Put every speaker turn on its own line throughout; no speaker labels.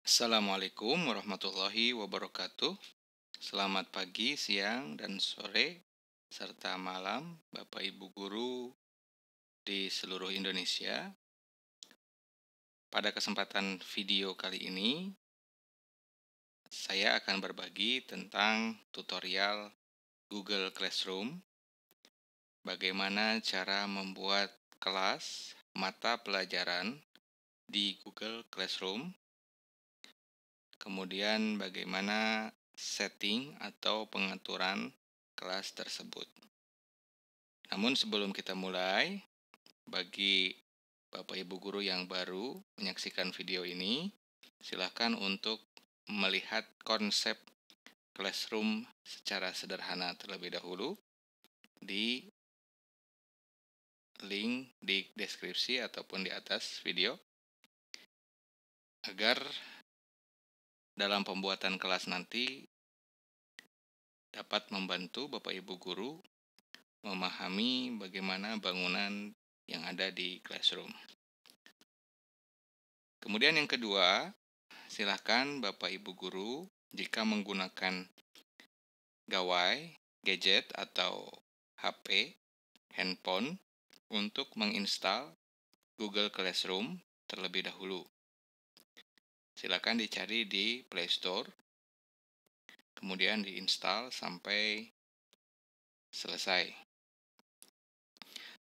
Assalamualaikum warahmatullahi wabarakatuh. Selamat pagi, siang, dan sore, serta malam, Bapak Ibu guru di seluruh Indonesia. Pada kesempatan video kali ini, saya akan berbagi tentang tutorial Google Classroom. Bagaimana cara membuat kelas mata pelajaran di Google Classroom. Kemudian bagaimana setting atau pengaturan kelas tersebut. Namun sebelum kita mulai, bagi Bapak Ibu guru yang baru menyaksikan video ini, silakan untuk melihat konsep Classroom secara sederhana terlebih dahulu di link di deskripsi ataupun di atas video, agar dalam pembuatan kelas nanti dapat membantu Bapak Ibu guru memahami bagaimana bangunan yang ada di Classroom. Kemudian yang kedua, silakan Bapak Ibu guru jika menggunakan gawai, gadget atau HP, handphone untuk menginstal Google Classroom terlebih dahulu. Silakan dicari di Play Store, kemudian diinstal sampai selesai.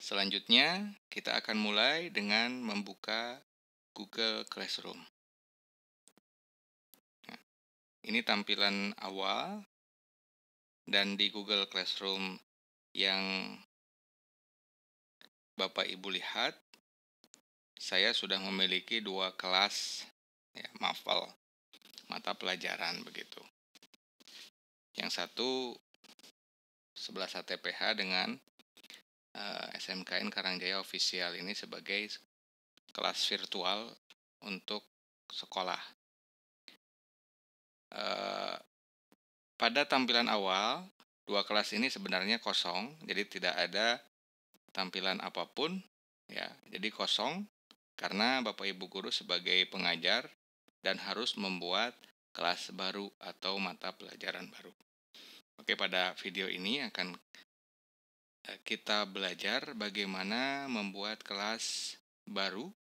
Selanjutnya, kita akan mulai dengan membuka Google Classroom. Nah, ini tampilan awal, dan di Google Classroom yang Bapak Ibu lihat, saya sudah memiliki 2 kelas MAFAL, mata pelajaran begitu. Yang satu 11 HTPH dengan SMKN Karangjaya Official ini sebagai kelas virtual untuk sekolah. Pada tampilan awal, 2 kelas ini sebenarnya kosong, jadi tidak ada tampilan apapun, ya. Jadi kosong karena Bapak Ibu guru sebagai pengajar dan harus membuat kelas baru atau mata pelajaran baru. Oke, pada video ini akan kita belajar bagaimana membuat kelas baru,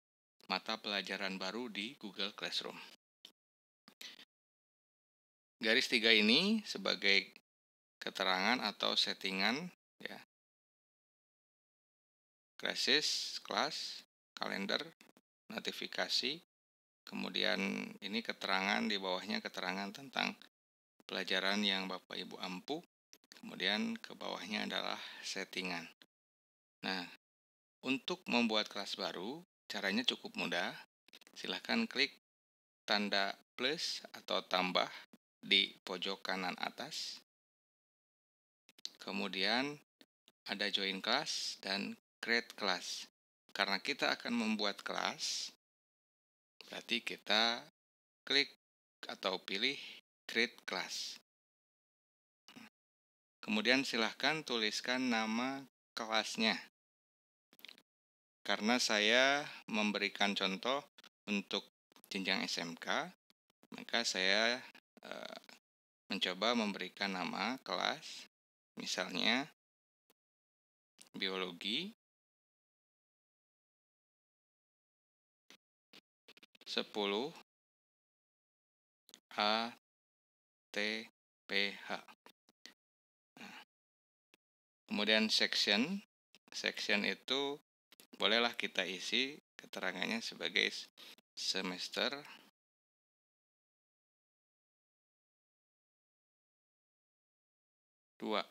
mata pelajaran baru di Google Classroom. Garis 3 ini sebagai keterangan atau settingan, ya. Crisis, kelas, kalender, notifikasi, kemudian ini keterangan di bawahnya, keterangan tentang pelajaran yang Bapak Ibu ampu, kemudian ke bawahnya adalah settingan. Nah, untuk membuat kelas baru, caranya cukup mudah. Silahkan klik tanda plus atau tambah di pojok kanan atas. Kemudian ada join class dan create class. Karena kita akan membuat kelas, berarti kita klik atau pilih create class. Kemudian silahkan tuliskan nama kelasnya. Karena saya memberikan contoh untuk jenjang SMK, maka saya mencoba memberikan nama kelas, misalnya biologi 10 ATPH. Kemudian section itu bolehlah kita isi keterangannya sebagai semester 2.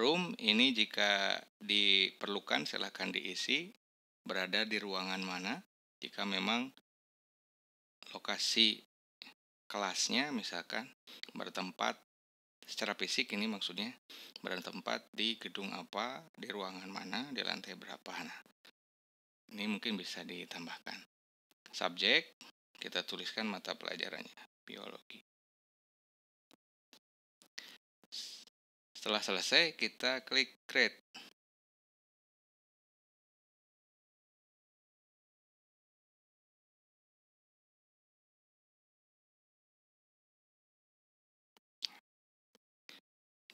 Room ini jika diperlukan silahkan diisi berada di ruangan mana. Jika memang lokasi kelasnya misalkan bertempat secara fisik, ini maksudnya bertempat di gedung apa, di ruangan mana, di lantai berapa. Nah, ini mungkin bisa ditambahkan. Subjek, kita tuliskan mata pelajarannya, biologi. Setelah selesai, kita klik create.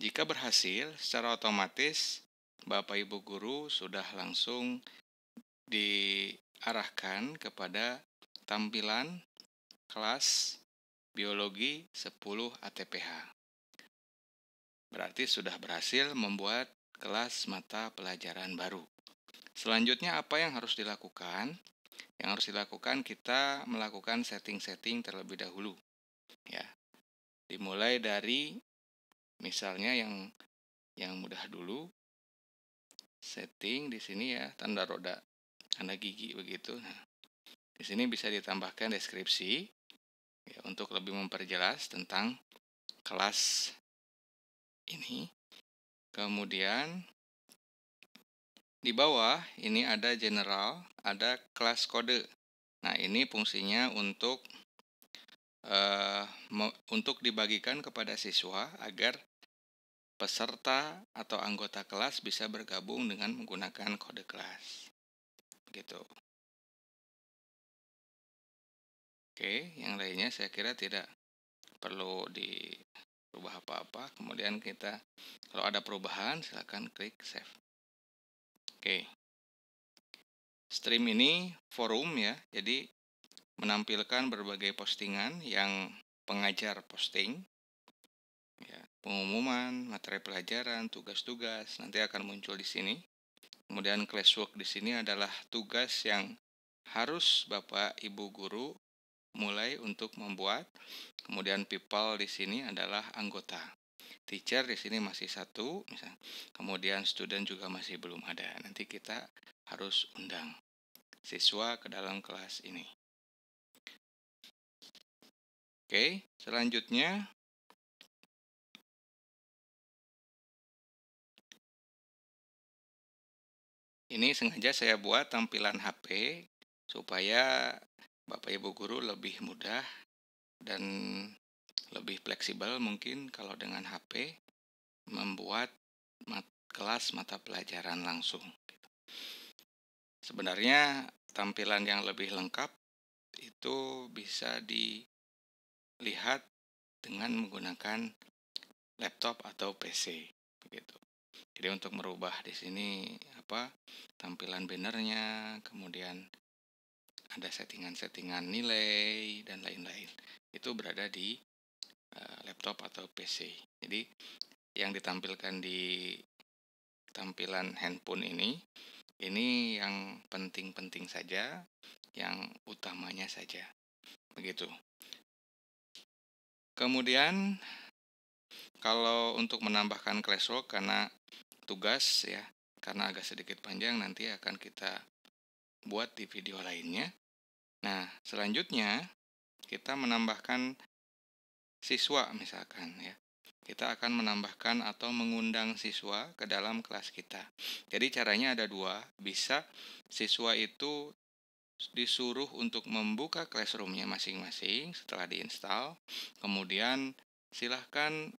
Jika berhasil, secara otomatis Bapak Ibu guru sudah langsung diarahkan kepada tampilan kelas biologi 10 ATPH. Berarti sudah berhasil membuat kelas mata pelajaran baru. Selanjutnya apa yang harus dilakukan? Yang harus dilakukan, kita melakukan setting-setting terlebih dahulu. Ya. Dimulai dari misalnya yang mudah dulu, setting di sini ya, tanda roda, tanda gigi begitu. Nah, di sini bisa ditambahkan deskripsi ya, untuk lebih memperjelas tentang kelas ini. Kemudian di bawah ini ada general, ada kelas kode. Nah, ini fungsinya untuk dibagikan kepada siswa agar peserta atau anggota kelas bisa bergabung dengan menggunakan kode kelas. Begitu. Oke, yang lainnya saya kira tidak perlu dirubah apa-apa. Kemudian kalau ada perubahan, silakan klik save. Oke. Stream ini forum ya, jadi menampilkan berbagai postingan yang pengajar posting. Ya, pengumuman, materi pelajaran, tugas-tugas nanti akan muncul di sini. Kemudian classwork di sini adalah tugas yang harus Bapak Ibu guru mulai untuk membuat. Kemudian people di sini adalah anggota. Teacher di sini masih satu, misalnya. Kemudian student juga masih belum ada. Nanti kita harus undang siswa ke dalam kelas ini. Oke, selanjutnya ini sengaja saya buat tampilan HP supaya Bapak Ibu guru lebih mudah dan lebih fleksibel mungkin kalau dengan HP membuat kelas mata pelajaran langsung. Sebenarnya tampilan yang lebih lengkap itu bisa dilihat dengan menggunakan laptop atau PC begitu. Jadi untuk merubah di sini tampilan bannernya, kemudian ada settingan-settingan nilai dan lain-lain. Itu berada di laptop atau PC. Jadi yang ditampilkan di tampilan handphone ini yang penting-penting saja, yang utamanya saja. Begitu. Kemudian kalau untuk menambahkan classwork karena tugas ya, karena agak sedikit panjang nanti akan kita buat di video lainnya. Nah, selanjutnya kita menambahkan siswa misalkan ya. Kita akan menambahkan atau mengundang siswa ke dalam kelas kita. Jadi caranya ada dua. Bisa siswa itu disuruh untuk membuka classroom-nya masing-masing setelah diinstal. Kemudian silahkan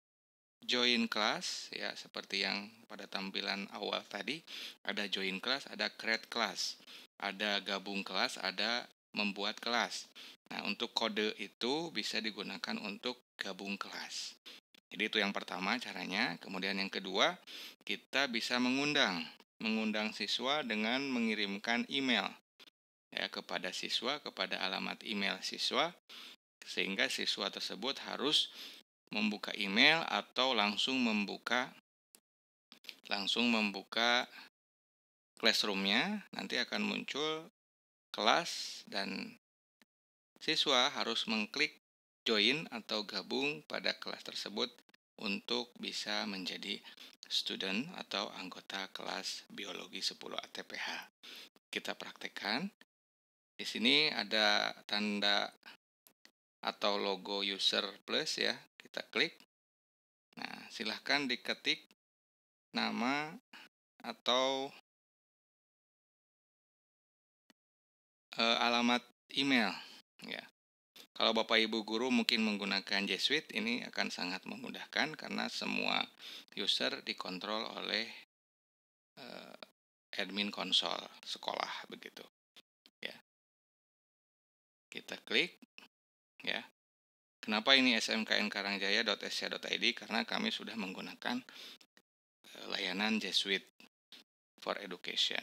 join class ya, seperti yang pada tampilan awal tadi. Ada join class, ada create class, ada gabung kelas, ada membuat kelas. Nah, untuk kode itu bisa digunakan untuk gabung kelas. Jadi itu yang pertama caranya. Kemudian yang kedua, kita bisa mengundang siswa dengan mengirimkan email ya kepada siswa, kepada alamat email siswa, sehingga siswa tersebut harus membuka email atau langsung membuka classroom-nya. Nanti akan muncul kelas dan siswa harus mengklik join atau gabung pada kelas tersebut untuk bisa menjadi student atau anggota kelas biologi 10 ATPH. Kita praktekkan. Di sini ada tanda atau logo user plus ya. Kita klik. Nah, silahkan diketik nama atau alamat email ya. Kalau Bapak Ibu guru mungkin menggunakan G Suite, ini akan sangat memudahkan karena semua user dikontrol oleh admin konsol sekolah begitu. Ya. Kita klik ya. Kenapa ini smknkarangjaya.sc.id? Karena kami sudah menggunakan layanan Jesuit for Education.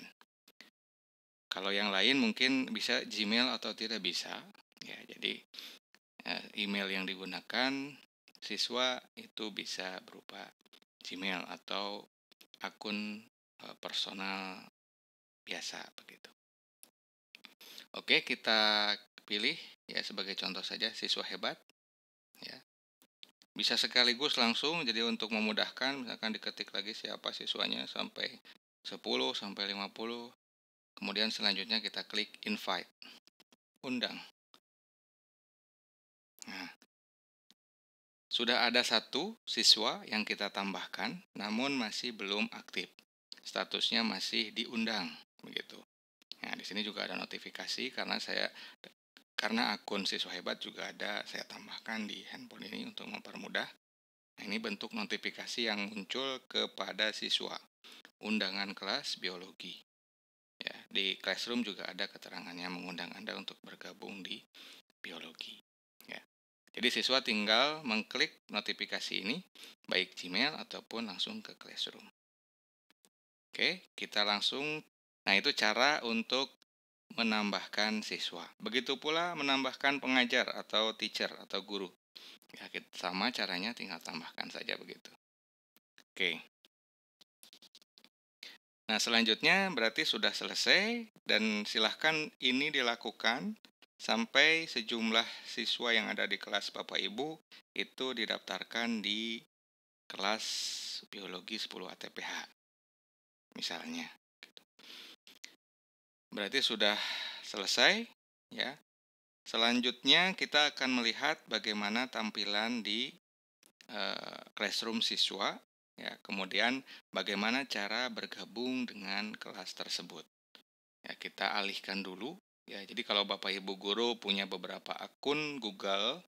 Kalau yang lain mungkin bisa Gmail atau tidak bisa. Ya, jadi email yang digunakan siswa itu bisa berupa Gmail atau akun personal biasa begitu. Oke, kita pilih ya sebagai contoh saja siswa hebat ya. Bisa sekaligus langsung, jadi untuk memudahkan misalkan diketik lagi siapa siswanya sampai 10 sampai 50. Kemudian selanjutnya kita klik invite, undang. Nah, sudah ada satu siswa yang kita tambahkan namun masih belum aktif. Statusnya masih diundang begitu. Nah, di sini juga ada notifikasi karena akun siswa hebat juga ada saya tambahkan di handphone ini untuk mempermudah. Nah, ini bentuk notifikasi yang muncul kepada siswa. Undangan kelas biologi. Ya, di Classroom juga ada keterangannya mengundang Anda untuk bergabung di biologi. Ya. Jadi siswa tinggal mengklik notifikasi ini, baik Gmail ataupun langsung ke Classroom. Oke, kita langsung, nah itu cara untuk menambahkan siswa. Begitu pula menambahkan pengajar atau teacher atau guru. Ya, sama caranya, tinggal tambahkan saja begitu. Oke. Nah, selanjutnya berarti sudah selesai dan silahkan ini dilakukan sampai sejumlah siswa yang ada di kelas Bapak Ibu itu didaftarkan di kelas biologi 10 ATPH. Misalnya. Berarti sudah selesai ya. Selanjutnya kita akan melihat bagaimana tampilan di Classroom siswa ya, kemudian bagaimana cara bergabung dengan kelas tersebut. Ya, kita alihkan dulu ya. Jadi kalau Bapak Ibu guru punya beberapa akun Google,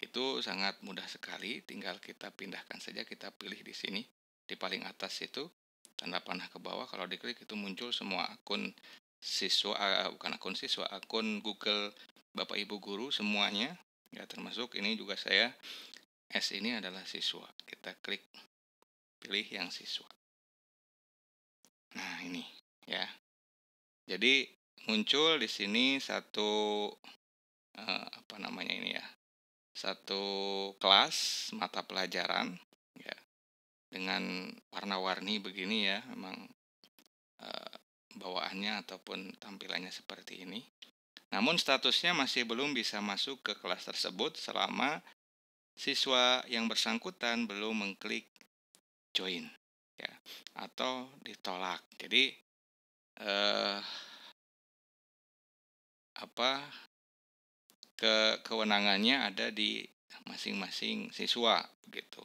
itu sangat mudah sekali, tinggal kita pindahkan saja, kita pilih di sini di paling atas itu tanda panah ke bawah, kalau diklik itu muncul semua akun siswa, bukan akun siswa, akun Google Bapak Ibu guru semuanya ya, termasuk ini juga saya S ini adalah siswa. Kita klik pilih yang siswa. Nah, ini ya. Jadi muncul di sini satu apa namanya ini ya, satu kelas mata pelajaran ya, dengan warna-warni begini ya, memang bawaannya ataupun tampilannya seperti ini. Namun statusnya masih belum bisa masuk ke kelas tersebut selama siswa yang bersangkutan belum mengklik join ya, atau ditolak. Jadi kewenangannya ada di masing-masing siswa begitu.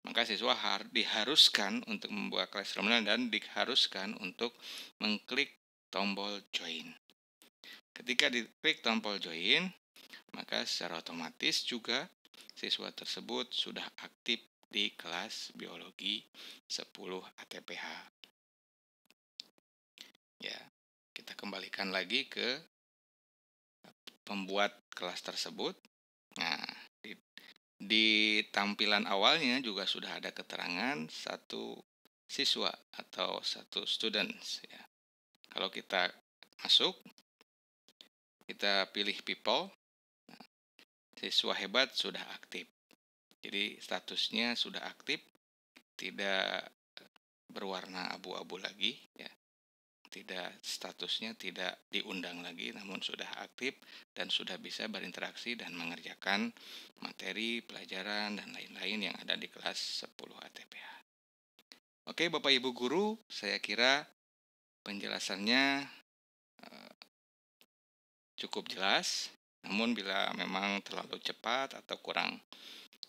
Maka siswa diharuskan untuk membuka Classroom dan diharuskan untuk mengklik tombol join. Ketika diklik tombol join, maka secara otomatis juga siswa tersebut sudah aktif di kelas biologi 10 ATPH. Ya, kita kembalikan lagi ke pembuat kelas tersebut. Nah, di tampilan awalnya juga sudah ada keterangan satu siswa atau satu students ya. Kalau kita masuk, kita pilih people, nah, siswa hebat sudah aktif. Jadi statusnya sudah aktif, tidak berwarna abu-abu lagi ya. Statusnya tidak diundang lagi, namun sudah aktif dan sudah bisa berinteraksi dan mengerjakan materi, pelajaran, dan lain-lain yang ada di kelas 10 ATPH. Oke, Bapak Ibu Guru, saya kira penjelasannya cukup jelas. Namun bila memang terlalu cepat atau kurang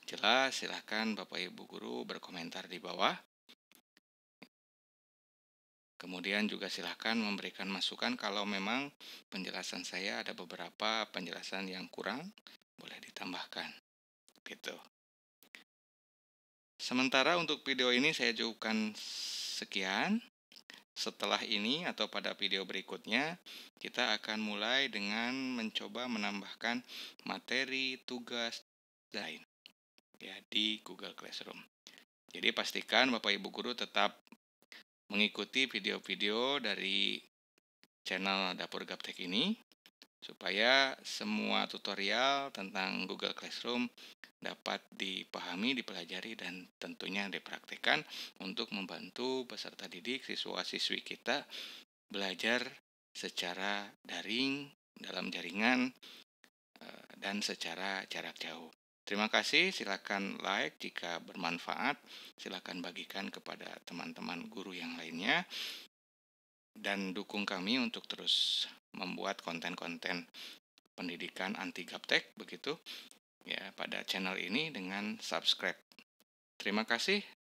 jelas, silahkan Bapak Ibu Guru berkomentar di bawah. Kemudian juga silahkan memberikan masukan kalau memang penjelasan saya ada beberapa penjelasan yang kurang, boleh ditambahkan. Gitu. Sementara untuk video ini saya cukupkan sekian. Setelah ini atau pada video berikutnya, kita akan mulai dengan mencoba menambahkan materi, tugas, lain ya di Google Classroom. Jadi pastikan Bapak Ibu guru tetap mengikuti video-video dari channel Dapur Gaptek ini supaya semua tutorial tentang Google Classroom dapat dipahami, dipelajari, dan tentunya dipraktikkan untuk membantu peserta didik, siswa-siswi kita belajar secara daring, dalam jaringan, dan secara jarak jauh. Terima kasih, silakan like jika bermanfaat, silakan bagikan kepada teman-teman guru yang lainnya, dan dukung kami untuk terus membuat konten-konten pendidikan anti gaptek begitu ya pada channel ini dengan subscribe. Terima kasih.